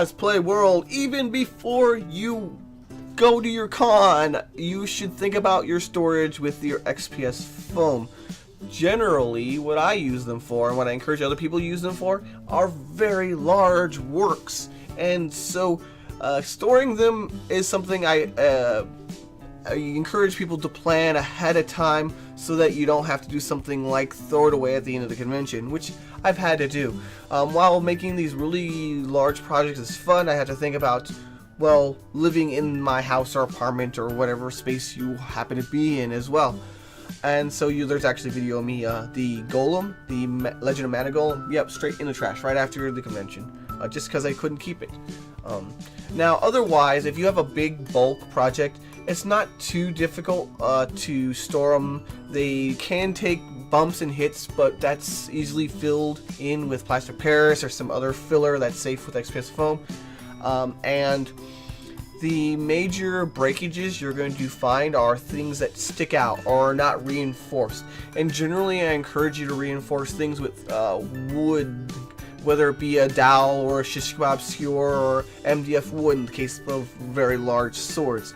cosplay world, even before you go to your con, you should think about your storage with your XPS foam. Generally, what I use them for, and what I encourage other people to use them for, are very large works. And so, storing them is something I encourage people to plan ahead of time so that you don't have to do something like throw it away at the end of the convention, which I've had to do. While making these really large projects is fun, I had to think about, well, living in my house or apartment or whatever space you happen to be in as well. And so there's actually a video of me, the Golem, the Legend of Mana Golem, yep, straight in the trash right after the convention, just because I couldn't keep it. Now, otherwise, if you have a big bulk project, it's not too difficult to store them. They can take bumps and hits, but that's easily filled in with plaster Paris or some other filler that's safe with XPS foam. And the major breakages you're going to find are things that stick out or are not reinforced. And generally, I encourage you to reinforce things with wood, whether it be a dowel or a shish kebab skewer or MDF wood in the case of very large swords.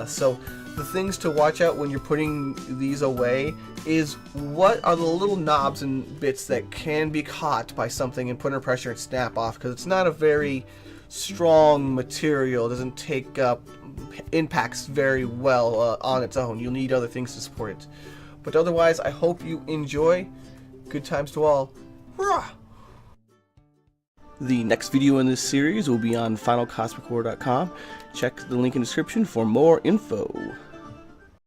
So the things to watch out when you're putting these away is what are the little knobs and bits that can be caught by something and put under pressure and snap off, because it's not a very strong material. It doesn't take impacts very well on its own. You'll need other things to support it. But otherwise, I hope you enjoy. Good times to all. Hurrah! The next video in this series will be on finalcosmiccore.com. Check the link in the description for more info.